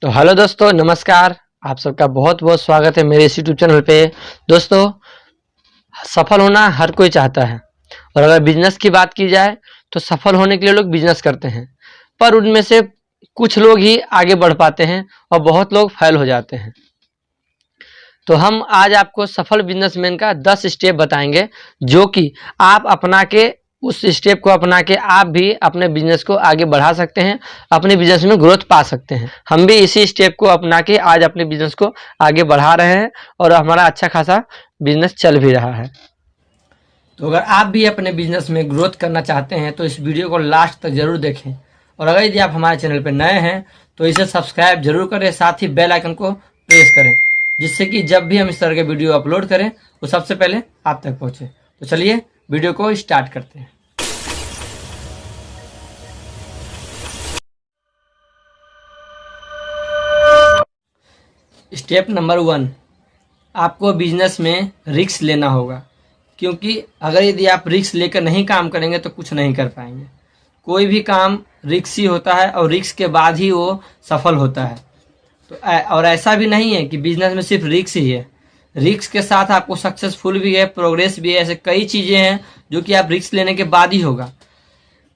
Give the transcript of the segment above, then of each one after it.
तो हेलो दोस्तों, नमस्कार। आप सबका बहुत बहुत स्वागत है मेरे इस यूट्यूब चैनल पे। दोस्तों, सफल होना हर कोई चाहता है और अगर बिजनेस की बात की जाए तो सफल होने के लिए लोग बिजनेस करते हैं, पर उनमें से कुछ लोग ही आगे बढ़ पाते हैं और बहुत लोग फेल हो जाते हैं। तो हम आज आपको सफल बिजनेसमैन का 10 स्टेप बताएंगे जो कि आप अपना के उस स्टेप को अपना के आप भी अपने बिजनेस को आगे बढ़ा सकते हैं, अपने बिजनेस में ग्रोथ पा सकते हैं। हम भी इसी स्टेप को अपना के आज अपने बिजनेस को आगे बढ़ा रहे हैं और हमारा अच्छा खासा बिजनेस चल भी रहा है। तो अगर आप भी अपने बिजनेस में ग्रोथ करना चाहते हैं तो इस वीडियो को लास्ट तक जरूर देखें, और अगर यदि आप हमारे चैनल पर नए हैं तो इसे सब्सक्राइब जरूर करें, साथ ही बेल आइकन को प्रेस करें, जिससे कि जब भी हम इस तरह के वीडियो अपलोड करें वो सबसे पहले आप तक पहुंचे। तो चलिए वीडियो को स्टार्ट करते हैं। स्टेप नंबर 1, आपको बिजनेस में रिस्क लेना होगा, क्योंकि अगर यदि आप रिस्क लेकर नहीं काम करेंगे तो कुछ नहीं कर पाएंगे। कोई भी काम रिस्क ही होता है और रिस्क के बाद ही वो सफल होता है। तो और ऐसा भी नहीं है कि बिजनेस में सिर्फ रिस्क ही है, रिस्क के साथ आपको सक्सेसफुल भी है, प्रोग्रेस भी है। ऐसे कई चीज़ें हैं जो कि आप रिस्क लेने के बाद ही होगा।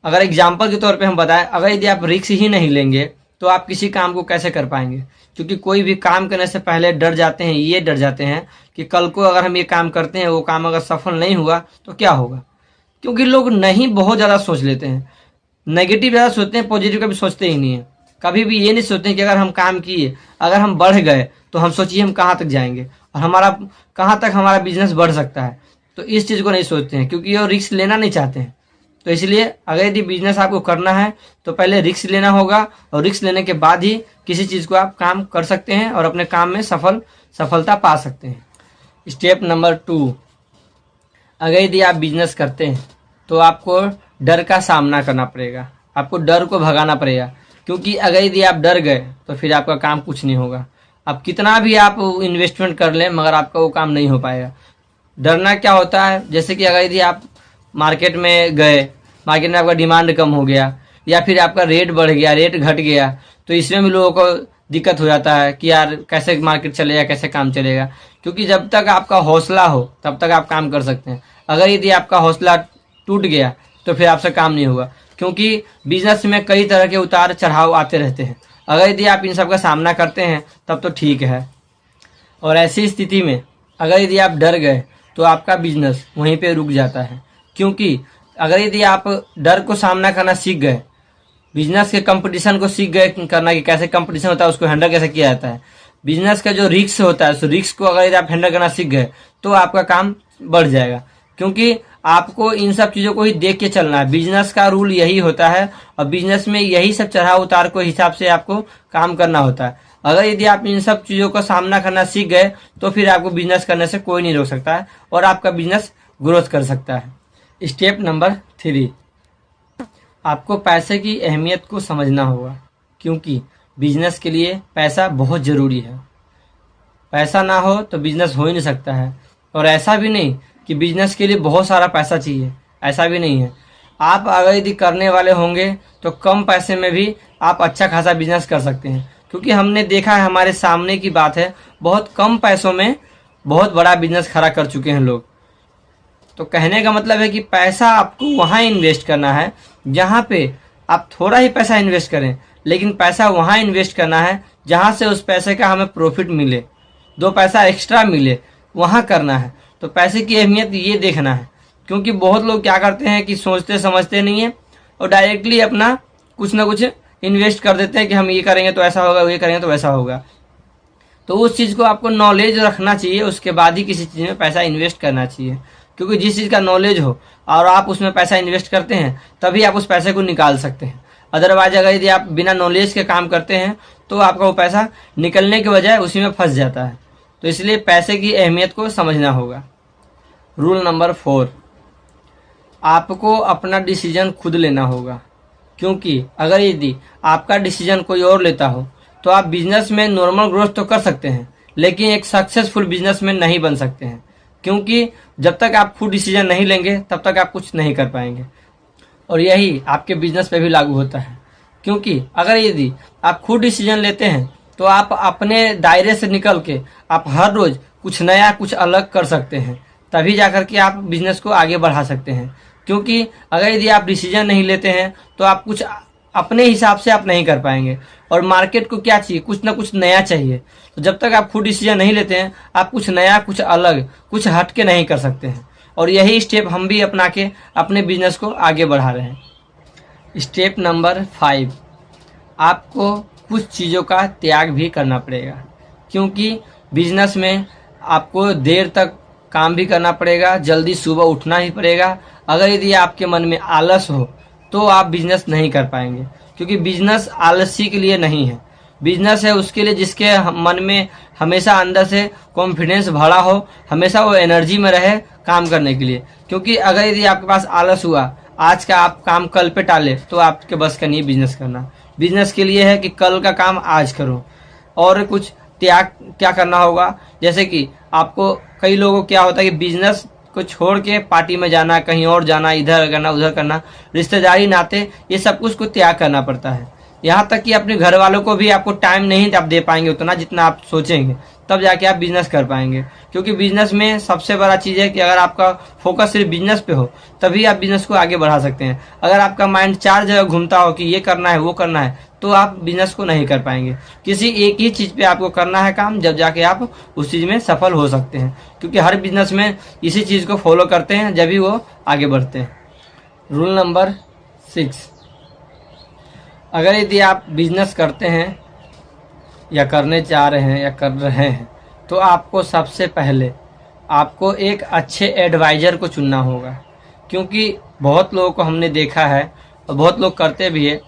अगर एग्जाम्पल के तौर पे हम बताएं, अगर यदि आप रिस्क ही नहीं लेंगे तो आप किसी काम को कैसे कर पाएंगे? क्योंकि कोई भी काम करने से पहले डर जाते हैं, ये डर जाते हैं कि कल को अगर हम ये काम करते हैं, वो काम अगर सफल नहीं हुआ तो क्या होगा। क्योंकि लोग नहीं बहुत ज़्यादा सोच लेते हैं, नेगेटिव ज़्यादा सोचते हैं, पॉजिटिव कभी सोचते ही नहीं है। कभी भी ये नहीं सोचते हैं कि अगर हम काम किए, अगर हम बढ़ गए तो हम सोचिए हम कहाँ तक जाएंगे और हमारा कहाँ तक हमारा बिजनेस बढ़ सकता है। तो इस चीज़ को नहीं सोचते हैं क्योंकि वो रिस्क लेना नहीं चाहते हैं। तो इसलिए अगर यदि बिजनेस आपको करना है तो पहले रिस्क लेना होगा, और रिस्क लेने के बाद ही किसी चीज़ को आप काम कर सकते हैं और अपने काम में सफलता पा सकते हैं। स्टेप नंबर 2, अगर यदि आप बिजनेस करते हैं तो आपको डर का सामना करना पड़ेगा, आपको डर को भगाना पड़ेगा। क्योंकि अगर यदि आप डर गए तो फिर आपका काम कुछ नहीं होगा। आप कितना भी आप इन्वेस्टमेंट कर लें मगर आपका वो काम नहीं हो पाएगा। डरना क्या होता है, जैसे कि अगर यदि आप मार्केट में गए, मार्केट में आपका डिमांड कम हो गया या फिर आपका रेट बढ़ गया, रेट घट गया, तो इसमें भी लोगों को दिक्कत हो जाता है कि यार कैसे मार्केट चलेगा, कैसे काम चलेगा। क्योंकि जब तक आपका हौसला हो तब तक आप काम कर सकते हैं। अगर यदि आपका हौसला टूट गया तो फिर आपसे काम नहीं होगा, क्योंकि बिजनेस में कई तरह के उतार चढ़ाव आते रहते हैं। अगर यदि आप इन सब का सामना करते हैं तब तो ठीक है, और ऐसी स्थिति में अगर यदि आप डर गए तो आपका बिजनेस वहीं पे रुक जाता है। क्योंकि अगर यदि आप डर को सामना करना सीख गए, बिजनेस के कंपटीशन को सीख गए करना कि कैसे कंपटीशन होता है, उसको हैंडल कैसे किया जाता है, बिजनेस का जो रिस्क होता है उस रिस्क को अगर यदि आप हैंडल करना सीख गए तो आपका काम बढ़ जाएगा। क्योंकि आपको इन सब चीज़ों को ही देख के चलना है। बिजनेस का रूल यही होता है और बिजनेस में यही सब चढ़ाव उतार को हिसाब से आपको काम करना होता है। अगर यदि आप इन सब चीज़ों का सामना करना सीख गए तो फिर आपको बिजनेस करने से कोई नहीं रोक सकता है और आपका बिजनेस ग्रोथ कर सकता है। स्टेप नंबर 3, आपको पैसे की अहमियत को समझना होगा, क्योंकि बिजनेस के लिए पैसा बहुत ज़रूरी है। पैसा ना हो तो बिजनेस हो ही नहीं सकता है। और ऐसा भी नहीं कि बिजनेस के लिए बहुत सारा पैसा चाहिए, ऐसा भी नहीं है। आप अगर यदि करने वाले होंगे तो कम पैसे में भी आप अच्छा खासा बिजनेस कर सकते हैं। क्योंकि हमने देखा है, हमारे सामने की बात है, बहुत कम पैसों में बहुत बड़ा बिजनेस खड़ा कर चुके हैं लोग। तो कहने का मतलब है कि पैसा आपको वहाँ इन्वेस्ट करना है जहाँ पे आप थोड़ा ही पैसा इन्वेस्ट करें, लेकिन पैसा वहाँ इन्वेस्ट करना है जहाँ से उस पैसे का हमें प्रॉफिट मिले, 2 पैसा एक्स्ट्रा मिले, वहाँ करना है। तो पैसे की अहमियत ये देखना है। क्योंकि बहुत लोग क्या करते हैं कि सोचते समझते नहीं है और डायरेक्टली अपना कुछ ना कुछ इन्वेस्ट कर देते हैं कि हम ये करेंगे तो ऐसा होगा, ये करेंगे तो वैसा होगा। तो उस चीज़ को आपको नॉलेज रखना चाहिए, उसके बाद ही किसी चीज़ में पैसा इन्वेस्ट करना चाहिए। क्योंकि जिस चीज़ का नॉलेज हो और आप उसमें पैसा इन्वेस्ट करते हैं तभी आप उस पैसे को निकाल सकते हैं। अदरवाइज अगर यदि आप बिना नॉलेज के काम करते हैं तो आपका वो पैसा निकलने के बजाय उसी में फंस जाता है। तो इसलिए पैसे की अहमियत को समझना होगा। रूल नंबर 4, आपको अपना डिसीजन खुद लेना होगा। क्योंकि अगर यदि आपका डिसीजन कोई और लेता हो तो आप बिजनेस में नॉर्मल ग्रोथ तो कर सकते हैं, लेकिन एक सक्सेसफुल बिजनेस में नहीं बन सकते हैं। क्योंकि जब तक आप खुद डिसीजन नहीं लेंगे तब तक आप कुछ नहीं कर पाएंगे। और यही आपके बिजनेस पे भी लागू होता है। क्योंकि अगर यदि आप खुद डिसीजन लेते हैं तो आप अपने दायरे से निकल के आप हर रोज कुछ नया कुछ अलग कर सकते हैं, तभी जाकर के आप बिजनेस को आगे बढ़ा सकते हैं। क्योंकि अगर यदि आप डिसीजन नहीं लेते हैं तो आप कुछ अपने हिसाब से आप नहीं कर पाएंगे। और मार्केट को क्या चाहिए, कुछ ना कुछ नया चाहिए। तो जब तक आप खुद डिसीजन नहीं लेते हैं आप कुछ नया कुछ अलग कुछ हट के नहीं कर सकते हैं। और यही स्टेप हम भी अपना के अपने बिजनेस को आगे बढ़ा रहे हैं। स्टेप नंबर 5, आपको कुछ चीज़ों का त्याग भी करना पड़ेगा। क्योंकि बिजनेस में आपको देर तक काम भी करना पड़ेगा, जल्दी सुबह उठना ही पड़ेगा। अगर यदि आपके मन में आलस हो तो आप बिजनेस नहीं कर पाएंगे। क्योंकि बिजनेस आलसी के लिए नहीं है, बिजनेस है उसके लिए जिसके मन में हमेशा अंदर से कॉन्फिडेंस भरा हो, हमेशा वो एनर्जी में रहे काम करने के लिए। क्योंकि अगर यदि आपके पास आलस हुआ, आज का आप काम कल पे टाले, तो आपके बस का नहीं बिजनेस करना। बिजनेस के लिए है कि कल का काम आज करो। और कुछ त्याग क्या करना होगा, जैसे कि आपको कई लोगों को क्या होता है कि बिजनेस को छोड़ के पार्टी में जाना, कहीं और जाना, इधर करना उधर करना, रिश्तेदारी नाते, ये सब कुछ को त्याग करना पड़ता है। यहाँ तक कि अपने घर वालों को भी आपको टाइम नहीं आप दे पाएंगे उतना जितना आप सोचेंगे, तब जाके आप बिजनेस कर पाएंगे। क्योंकि बिजनेस में सबसे बड़ा चीज़ है कि अगर आपका फोकस सिर्फ बिजनेस पे हो तभी आप बिजनेस को आगे बढ़ा सकते हैं। अगर आपका माइंड 4 जगह घूमता हो कि ये करना है वो करना है, तो आप बिजनेस को नहीं कर पाएंगे। किसी एक ही चीज़ पे आपको करना है काम, जब जाके आप उस चीज़ में सफल हो सकते हैं। क्योंकि हर बिजनेस में इसी चीज़ को फॉलो करते हैं जब भी वो आगे बढ़ते हैं। रूल नंबर 6, अगर यदि आप बिजनेस करते हैं या करने चाह रहे हैं या कर रहे हैं, तो आपको सबसे पहले आपको एक अच्छे एडवाइज़र को चुनना होगा। क्योंकि बहुत लोगों को हमने देखा है और बहुत लोग करते भी है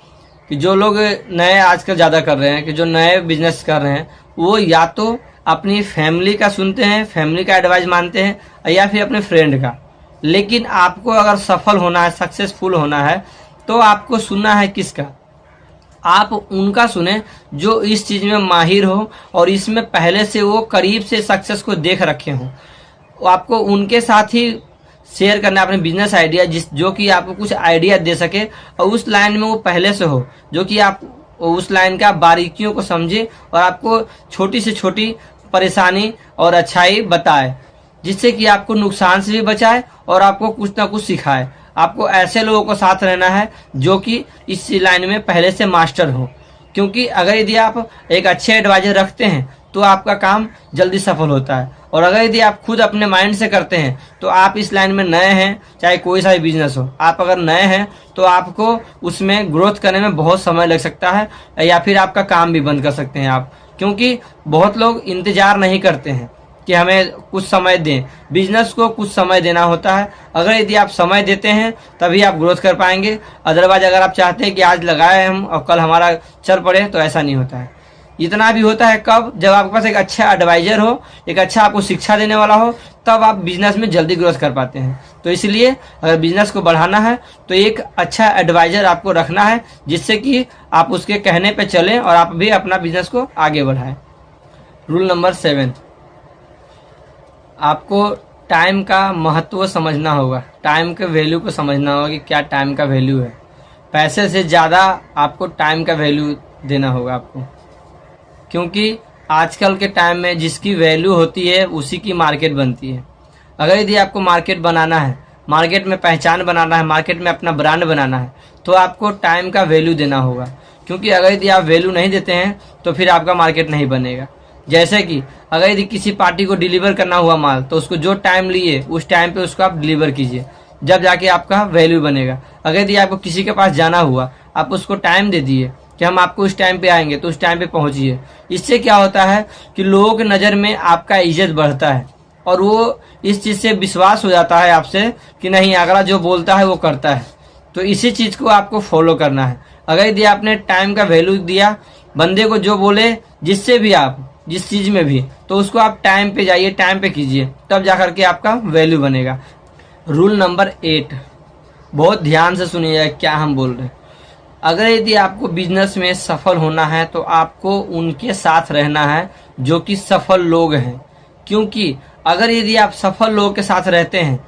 कि जो लोग नए आजकल ज़्यादा कर रहे हैं, कि जो नए बिजनेस कर रहे हैं, वो या तो अपनी फैमिली का सुनते हैं, फैमिली का एडवाइस मानते हैं, या फिर अपने फ्रेंड का। लेकिन आपको अगर सफल होना है, सक्सेसफुल होना है, तो आपको सुनना है किसका? आप उनका सुने जो इस चीज़ में माहिर हो और इसमें पहले से वो करीब से सक्सेस को देख रखे हों। आपको उनके साथ ही शेयर करना है अपने बिजनेस आइडिया, जो कि आपको कुछ आइडिया दे सके और उस लाइन में वो पहले से हो, जो कि आप उस लाइन का बारीकियों को समझे और आपको छोटी से छोटी परेशानी और अच्छाई बताए, जिससे कि आपको नुकसान से भी बचाए और आपको कुछ ना कुछ सिखाए। आपको ऐसे लोगों को साथ रहना है जो कि इस लाइन में पहले से मास्टर हो। क्योंकि अगर यदि आप एक अच्छे एडवाइजर रखते हैं तो आपका काम जल्दी सफल होता है। और अगर यदि आप खुद अपने माइंड से करते हैं तो आप इस लाइन में नए हैं, चाहे कोई सा भी बिजनेस हो, आप अगर नए हैं तो आपको उसमें ग्रोथ करने में बहुत समय लग सकता है, या फिर आपका काम भी बंद कर सकते हैं आप। क्योंकि बहुत लोग इंतजार नहीं करते हैं कि हमें कुछ समय दें, बिजनेस को कुछ समय देना होता है। अगर यदि आप समय देते हैं तभी आप ग्रोथ कर पाएंगे। अदरवाइज अगर आप चाहते हैं कि आज लगाए हम और कल हमारा चल पड़े, तो ऐसा नहीं होता है। इतना भी होता है कब, जब आपके पास एक अच्छा एडवाइजर हो, एक अच्छा आपको शिक्षा देने वाला हो, तब आप बिजनेस में जल्दी ग्रोथ कर पाते हैं। तो इसलिए अगर बिजनेस को बढ़ाना है तो एक अच्छा एडवाइजर आपको रखना है, जिससे कि आप उसके कहने पे चलें और आप भी अपना बिजनेस को आगे बढ़ाएं। रूल नंबर 7, आपको टाइम का महत्व समझना होगा, टाइम के वैल्यू को समझना होगा कि क्या टाइम का वैल्यू है। पैसे से ज़्यादा आपको टाइम का वैल्यू देना होगा आपको। क्योंकि आजकल के टाइम में जिसकी वैल्यू होती है उसी की मार्केट बनती है। अगर यदि आपको मार्केट बनाना है, मार्केट में पहचान बनाना है, मार्केट में अपना ब्रांड बनाना है, तो आपको टाइम का वैल्यू देना होगा। क्योंकि अगर यदि आप वैल्यू नहीं देते हैं तो फिर आपका मार्केट नहीं बनेगा। जैसे कि अगर यदि किसी पार्टी को डिलीवर करना हुआ माल, तो उसको जो टाइम लिए उस टाइम पे उसको आप डिलीवर कीजिए, जब जाके आपका वैल्यू बनेगा। अगर यदि आपको किसी के पास जाना हुआ, आप उसको टाइम दे दिए कि हम आपको उस टाइम पे आएंगे, तो उस टाइम पे पहुंचिए। इससे क्या होता है कि लोगों की नज़र में आपका इज्जत बढ़ता है और वो इस चीज़ से विश्वास हो जाता है आपसे कि नहीं, अगला जो बोलता है वो करता है। तो इसी चीज़ को आपको फॉलो करना है। अगर यदि आपने टाइम का वैल्यू दिया, बंदे को जो बोले, जिससे भी आप जिस चीज़ में भी, तो उसको आप टाइम पे जाइए, टाइम पे कीजिए, तब जाकर के आपका वैल्यू बनेगा। रूल नंबर 8, बहुत ध्यान से सुनिएगा क्या हम बोल रहे हैं। अगर यदि आपको बिजनेस में सफल होना है तो आपको उनके साथ रहना है जो कि सफल लोग हैं। क्योंकि अगर यदि आप सफल लोगों के साथ रहते हैं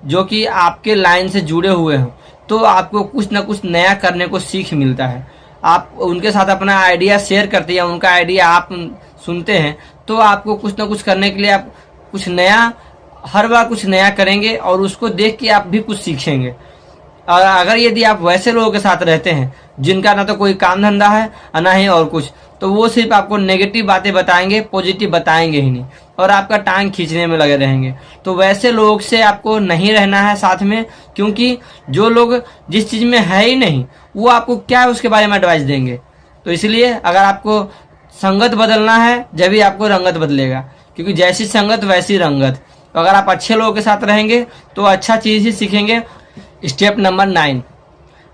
जो कि आपके लाइन से जुड़े हुए हों, तो आपको कुछ ना कुछ नया करने को सीख मिलता है। आप उनके साथ अपना आइडिया शेयर करते हैं या उनका आइडिया आप सुनते हैं, तो आपको कुछ ना कुछ करने के लिए आप कुछ नया, हर बार कुछ नया करेंगे और उसको देख के आप भी कुछ सीखेंगे। और अगर यदि आप वैसे लोगों के साथ रहते हैं जिनका ना तो कोई काम धंधा है और ना ही और कुछ, तो वो सिर्फ आपको नेगेटिव बातें बताएंगे, पॉजिटिव बताएंगे ही नहीं, और आपका टांग खींचने में लगे रहेंगे। तो वैसे लोग से आपको नहीं रहना है साथ में, क्योंकि जो लोग जिस चीज़ में है ही नहीं वो आपको क्या है उसके बारे में एडवाइस देंगे। तो इसलिए अगर आपको संगत बदलना है, जब भी आपको रंगत बदलेगा, क्योंकि जैसी संगत वैसी रंगत। तो अगर आप अच्छे लोगों के साथ रहेंगे तो अच्छा चीज़ ही सीखेंगे। स्टेप नंबर 9,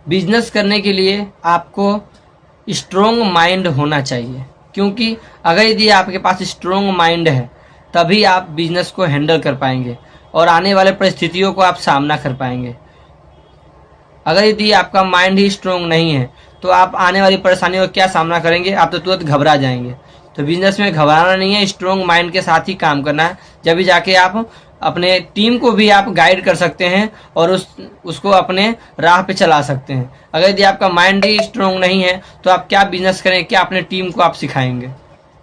बिजनेस करने के लिए आपको स्ट्रोंग माइंड होना चाहिए, क्योंकि अगर यदि आपके पास स्ट्रोंग माइंड है तभी आप बिजनेस को हैंडल कर पाएंगे और आने वाले परिस्थितियों को आप सामना कर पाएंगे। अगर यदि आपका माइंड ही स्ट्रोंग नहीं है तो आप आने वाली परेशानियों का क्या सामना करेंगे, आप तो तुरंत घबरा जाएंगे। तो बिजनेस में घबराना नहीं है, स्ट्रोंग माइंड के साथ ही काम करना है, जब भी जाके आप अपने टीम को भी आप गाइड कर सकते हैं और उसको अपने राह पे चला सकते हैं। अगर यदि आपका माइंड ही स्ट्रोंग नहीं है तो आप क्या बिजनेस करें, क्या अपने टीम को आप सिखाएंगे।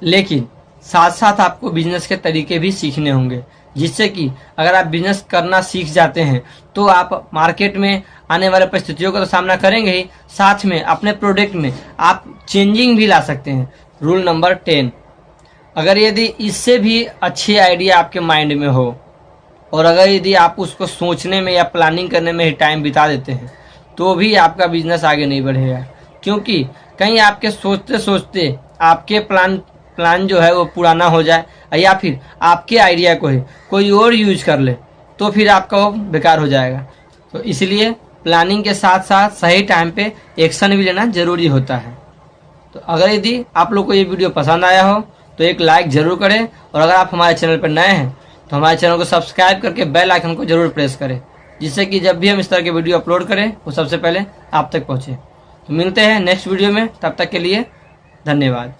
लेकिन साथ साथ आपको बिजनेस के तरीके भी सीखने होंगे, जिससे कि अगर आप बिजनेस करना सीख जाते हैं तो आप मार्केट में आने वाले परिस्थितियों का तो सामना करेंगे ही, साथ में अपने प्रोडक्ट में आप चेंजिंग भी ला सकते हैं। रूल नंबर 10, अगर यदि इससे भी अच्छी आइडिया आपके माइंड में हो और अगर यदि आप उसको सोचने में या प्लानिंग करने में ही टाइम बिता देते हैं तो भी आपका बिजनेस आगे नहीं बढ़ेगा, क्योंकि कहीं आपके सोचते सोचते आपके प्लान जो है वो पुराना हो जाए या फिर आपके आइडिया को ही कोई और यूज कर ले तो फिर आपका वो बेकार हो जाएगा। तो इसलिए प्लानिंग के साथ साथ सही टाइम पे एक्शन भी लेना जरूरी होता है। तो अगर यदि आप लोग को ये वीडियो पसंद आया हो तो एक लाइक जरूर करें, और अगर आप हमारे चैनल पर नए हैं तो हमारे चैनल को सब्सक्राइब करके बेल आइकन को जरूर प्रेस करें, जिससे कि जब भी हम इस तरह के वीडियो अपलोड करें वो सबसे पहले आप तक पहुँचे। तो मिलते हैं नेक्स्ट वीडियो में, तब तक के लिए धन्यवाद।